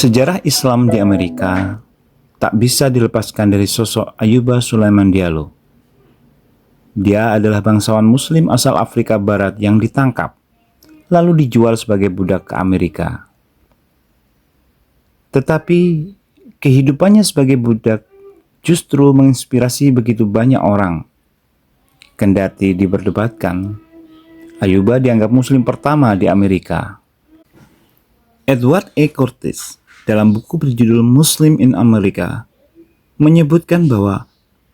Sejarah Islam di Amerika tak bisa dilepaskan dari sosok Ayuba Sulaiman Diallo. Dia adalah bangsawan Muslim asal Afrika Barat yang ditangkap, lalu dijual sebagai budak ke Amerika. Tetapi kehidupannya sebagai budak justru menginspirasi begitu banyak orang. Kendati diperdebatkan, Ayuba dianggap Muslim pertama di Amerika. Edward E. Curtis dalam buku berjudul Muslim in America menyebutkan bahwa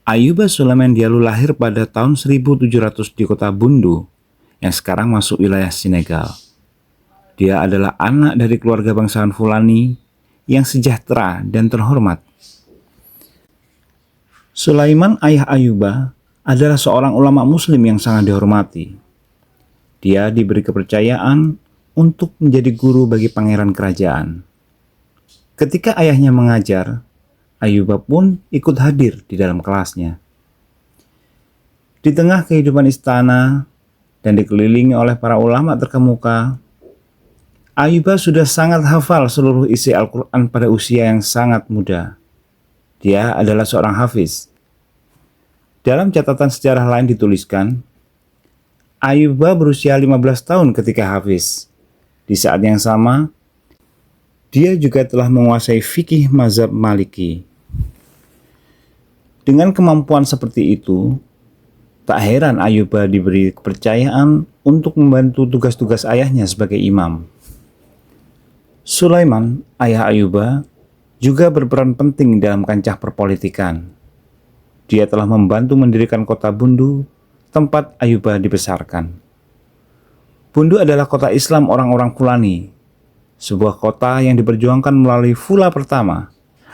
Ayuba Sulaiman Diallo lahir pada tahun 1700 di kota Bundu yang sekarang masuk wilayah Senegal. Dia adalah anak dari keluarga bangsawan Fulani yang sejahtera dan terhormat. Sulaiman, ayah Ayuba, adalah seorang ulama Muslim yang sangat dihormati. Dia diberi kepercayaan untuk menjadi guru bagi pangeran kerajaan. Ketika ayahnya mengajar, Ayuba pun ikut hadir di dalam kelasnya. Di tengah kehidupan istana dan dikelilingi oleh para ulama terkemuka, Ayuba sudah sangat hafal seluruh isi Al-Quran pada usia yang sangat muda. Dia adalah seorang hafiz. Dalam catatan sejarah lain dituliskan, Ayuba berusia 15 tahun ketika hafiz. Di saat yang sama, dia juga telah menguasai fikih mazhab Maliki. Dengan kemampuan seperti itu, tak heran Ayuba diberi kepercayaan untuk membantu tugas-tugas ayahnya sebagai imam. Sulaiman, ayah Ayuba, juga berperan penting dalam kancah perpolitikan. Dia telah membantu mendirikan kota Bundu, tempat Ayuba dibesarkan. Bundu adalah kota Islam orang-orang Fulani, sebuah kota yang diperjuangkan melalui Fula pertama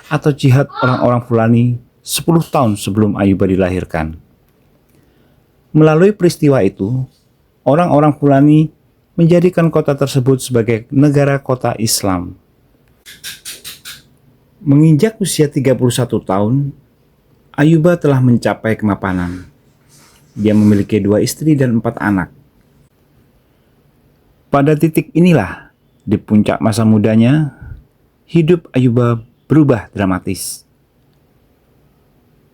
atau jihad orang-orang Fulani 10 tahun sebelum Ayuba dilahirkan. Melalui peristiwa itu, orang-orang Fulani menjadikan kota tersebut sebagai negara kota Islam. Menginjak usia 31 tahun, Ayuba telah mencapai kemapanan. Dia memiliki 2 istri dan 4 anak. Pada titik inilah, di puncak masa mudanya, hidup Ayuba berubah dramatis.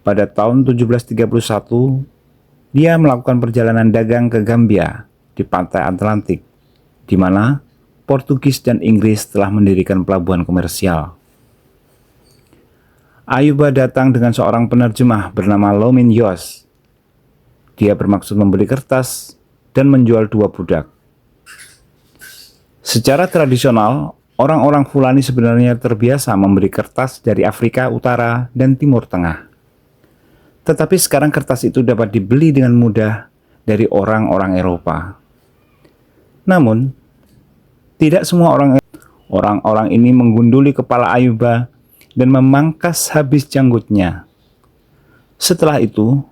Pada tahun 1731, dia melakukan perjalanan dagang ke Gambia di pantai Atlantik, di mana Portugis dan Inggris telah mendirikan pelabuhan komersial. Ayuba datang dengan seorang penerjemah bernama Lomin Yos. Dia bermaksud membeli kertas dan menjual 2 budak. Secara tradisional, orang-orang Fulani sebenarnya terbiasa membeli kertas dari Afrika Utara dan Timur Tengah. Tetapi sekarang kertas itu dapat dibeli dengan mudah dari orang-orang Eropa. Namun, tidak semua orang ini menggunduli kepala Ayuba dan memangkas habis janggutnya. Setelah itu,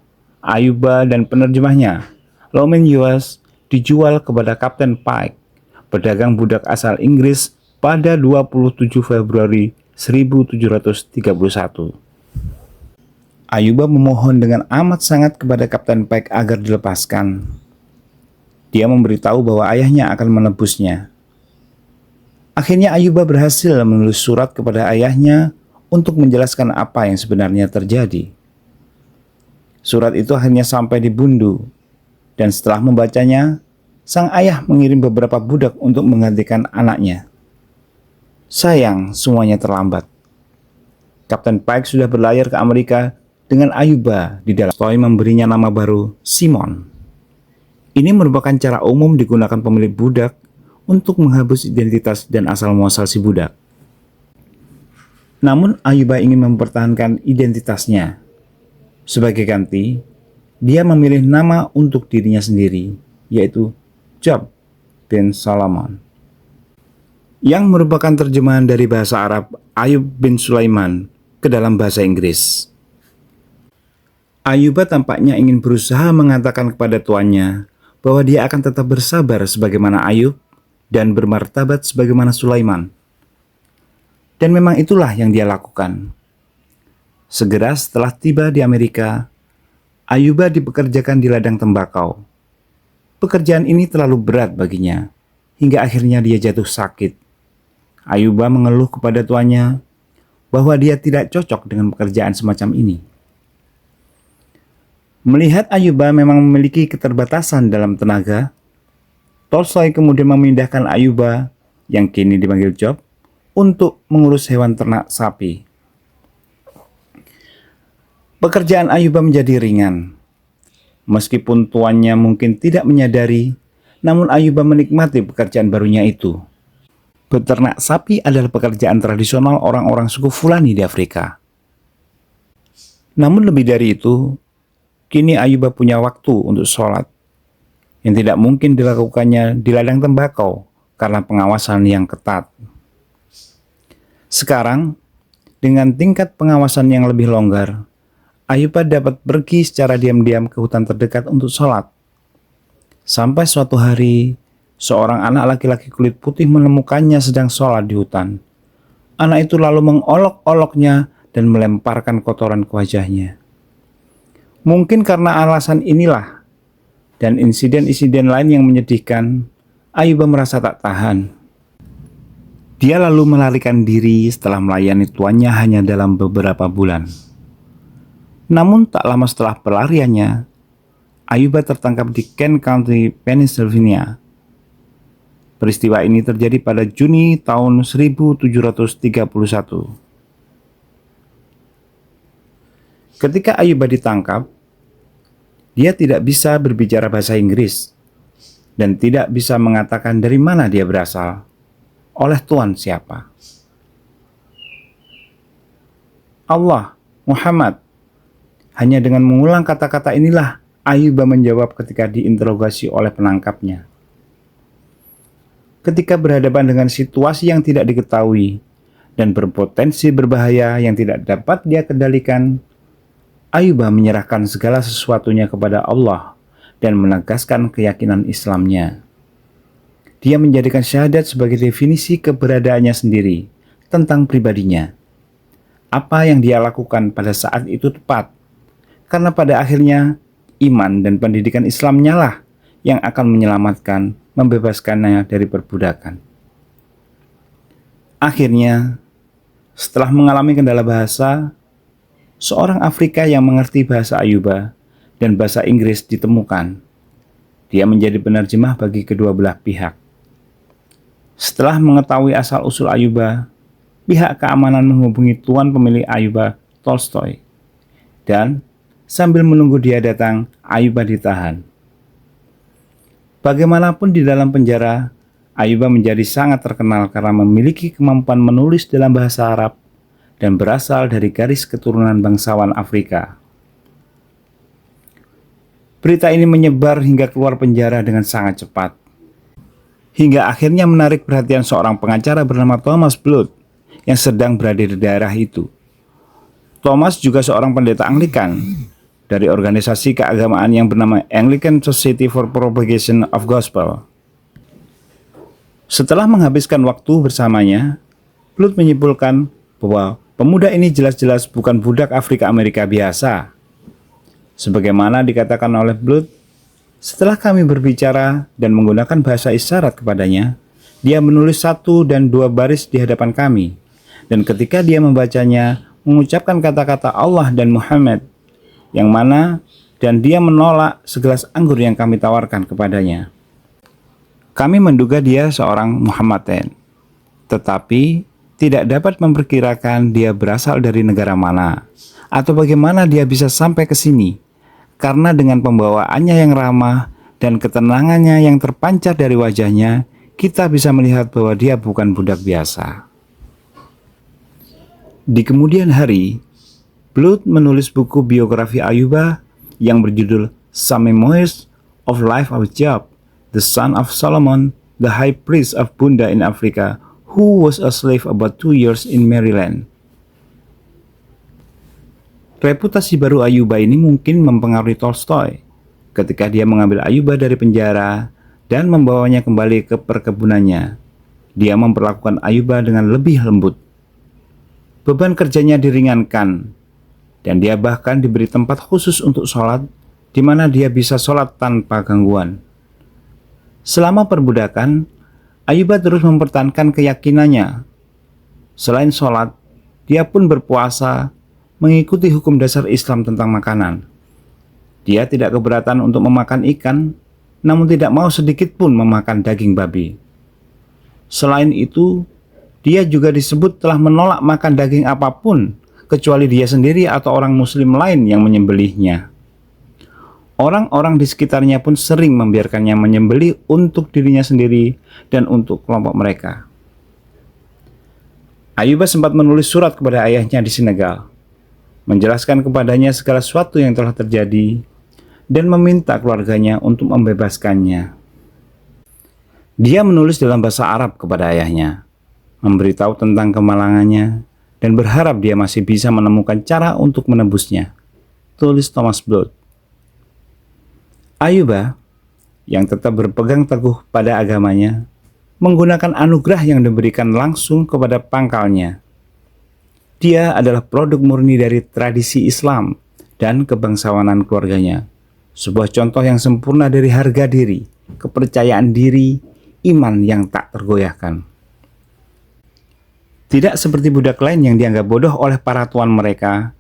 Ayuba dan penerjemahnya, Lomin Yos, dijual kepada Kapten Pike, pedagang budak asal Inggris pada 27 Februari 1731. Ayuba memohon dengan amat sangat kepada Kapten Pike agar dilepaskan. Dia memberitahu bahwa ayahnya akan menebusnya. Akhirnya Ayuba berhasil menulis surat kepada ayahnya untuk menjelaskan apa yang sebenarnya terjadi. Surat itu akhirnya sampai di Bundu, dan setelah membacanya, sang ayah mengirim beberapa budak untuk menggantikan anaknya. Sayang, semuanya terlambat. Kapten Pike sudah berlayar ke Amerika dengan Ayuba di dalam. Toy memberinya nama baru Simon. Ini merupakan cara umum digunakan pemilik budak untuk menghapus identitas dan asal-muasal si budak. Namun Ayuba ingin mempertahankan identitasnya. Sebagai ganti, dia memilih nama untuk dirinya sendiri, yaitu Job bin Solomon, yang merupakan terjemahan dari bahasa Arab Ayub bin Sulaiman ke dalam bahasa Inggris. Ayuba tampaknya ingin berusaha mengatakan kepada tuannya bahwa dia akan tetap bersabar sebagaimana Ayub dan bermartabat sebagaimana Sulaiman. Dan memang itulah yang dia lakukan. Segera setelah tiba di Amerika, Ayuba dipekerjakan di ladang tembakau. Pekerjaan ini terlalu berat baginya, hingga akhirnya dia jatuh sakit. Ayuba mengeluh kepada tuannya bahwa dia tidak cocok dengan pekerjaan semacam ini. Melihat Ayuba memang memiliki keterbatasan dalam tenaga, Tolstoy kemudian memindahkan Ayuba, yang kini dipanggil Job, untuk mengurus hewan ternak sapi. Pekerjaan Ayuba menjadi ringan. Meskipun tuannya mungkin tidak menyadari, namun Ayuba menikmati pekerjaan barunya itu. Beternak sapi adalah pekerjaan tradisional orang-orang suku Fulani di Afrika. Namun lebih dari itu, kini Ayuba punya waktu untuk sholat, yang tidak mungkin dilakukannya di ladang tembakau karena pengawasan yang ketat. Sekarang, dengan tingkat pengawasan yang lebih longgar, Ayuba dapat pergi secara diam-diam ke hutan terdekat untuk sholat. Sampai suatu hari, seorang anak laki-laki kulit putih menemukannya sedang sholat di hutan. Anak itu lalu mengolok-oloknya dan melemparkan kotoran ke wajahnya. Mungkin karena alasan inilah dan insiden-insiden lain yang menyedihkan, Ayuba merasa tak tahan. Dia lalu melarikan diri setelah melayani tuannya hanya dalam beberapa bulan. Namun tak lama setelah pelariannya, Ayuba tertangkap di Kent County, Pennsylvania. Peristiwa ini terjadi pada Juni tahun 1731. Ketika Ayuba ditangkap, dia tidak bisa berbicara bahasa Inggris dan tidak bisa mengatakan dari mana dia berasal, oleh Tuhan siapa. Allah, Muhammad. Hanya dengan mengulang kata-kata inilah Ayuba menjawab ketika diinterogasi oleh penangkapnya. Ketika berhadapan dengan situasi yang tidak diketahui dan berpotensi berbahaya yang tidak dapat dia kendalikan, Ayuba menyerahkan segala sesuatunya kepada Allah dan menegaskan keyakinan Islamnya. Dia menjadikan syahadat sebagai definisi keberadaannya sendiri tentang pribadinya. Apa yang dia lakukan pada saat itu tepat, karena pada akhirnya iman dan pendidikan Islamnya lah yang akan menyelamatkan, membebaskannya dari perbudakan. Akhirnya, setelah mengalami kendala bahasa, seorang Afrika yang mengerti bahasa Ayuba dan bahasa Inggris ditemukan. Dia menjadi penerjemah bagi kedua belah pihak. Setelah mengetahui asal-usul Ayuba, pihak keamanan menghubungi tuan pemilik Ayuba, Tolstoy, dan sambil menunggu dia datang, Ayuba ditahan. Bagaimanapun di dalam penjara, Ayuba menjadi sangat terkenal karena memiliki kemampuan menulis dalam bahasa Arab dan berasal dari garis keturunan bangsawan Afrika. Berita ini menyebar hingga keluar penjara dengan sangat cepat, hingga akhirnya menarik perhatian seorang pengacara bernama Thomas Blood yang sedang berada di daerah itu. Thomas juga seorang pendeta Anglikan dari organisasi keagamaan yang bernama Anglican Society for Propagation of Gospel. Setelah menghabiskan waktu bersamanya, Blood menyimpulkan bahwa pemuda ini jelas-jelas bukan budak Afrika Amerika biasa. Sebagaimana dikatakan oleh Blood, setelah kami berbicara dan menggunakan bahasa isyarat kepadanya, dia menulis 1 dan 2 baris di hadapan kami, dan ketika dia membacanya, mengucapkan kata-kata Allah dan Muhammad, yang mana dan dia menolak segelas anggur yang kami tawarkan kepadanya. Kami menduga dia seorang Muhammadan, tetapi tidak dapat memperkirakan dia berasal dari negara mana atau bagaimana dia bisa sampai ke sini, karena dengan pembawaannya yang ramah dan ketenangannya yang terpancar dari wajahnya, kita bisa melihat bahwa dia bukan budak biasa. Di kemudian hari, Blood menulis buku biografi Ayuba yang berjudul Some Memoirs of Life of Job, the son of Solomon, the high priest of Bunda in Africa, who was a slave about 2 years in Maryland. Reputasi baru Ayuba ini mungkin mempengaruhi Tolstoy ketika dia mengambil Ayuba dari penjara dan membawanya kembali ke perkebunannya. Dia memperlakukan Ayuba dengan lebih lembut. Beban kerjanya diringankan, dan dia bahkan diberi tempat khusus untuk sholat, di mana dia bisa sholat tanpa gangguan. Selama perbudakan, Ayuba terus mempertahankan keyakinannya Selain sholat, dia pun berpuasa, mengikuti hukum dasar Islam tentang makanan. Dia tidak keberatan untuk memakan ikan, namun tidak mau sedikit pun memakan daging babi. Selain itu, dia juga disebut telah menolak makan daging apapun, kecuali dia sendiri atau orang muslim lain yang menyembelihnya. Orang-orang di sekitarnya pun sering membiarkannya menyembelih untuk dirinya sendiri dan untuk kelompok mereka. Ayyub sempat menulis surat kepada ayahnya di Senegal, menjelaskan kepadanya segala sesuatu yang telah terjadi, dan meminta keluarganya untuk membebaskannya. Dia menulis dalam bahasa Arab kepada ayahnya, memberitahu tentang kemalangannya, dan berharap dia masih bisa menemukan cara untuk menebusnya. Tulis Thomas Blood. Ayyub yang tetap berpegang teguh pada agamanya, menggunakan anugerah yang diberikan langsung kepada pangkalnya. Dia adalah produk murni dari tradisi Islam dan kebangsawanan keluarganya. Sebuah contoh yang sempurna dari harga diri, kepercayaan diri, iman yang tak tergoyahkan. Tidak seperti budak lain yang dianggap bodoh oleh para tuan mereka,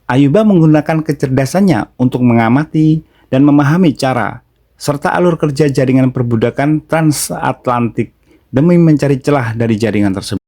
Ayyub menggunakan kecerdasannya untuk mengamati dan memahami cara serta alur kerja jaringan perbudakan transatlantik demi mencari celah dari jaringan tersebut.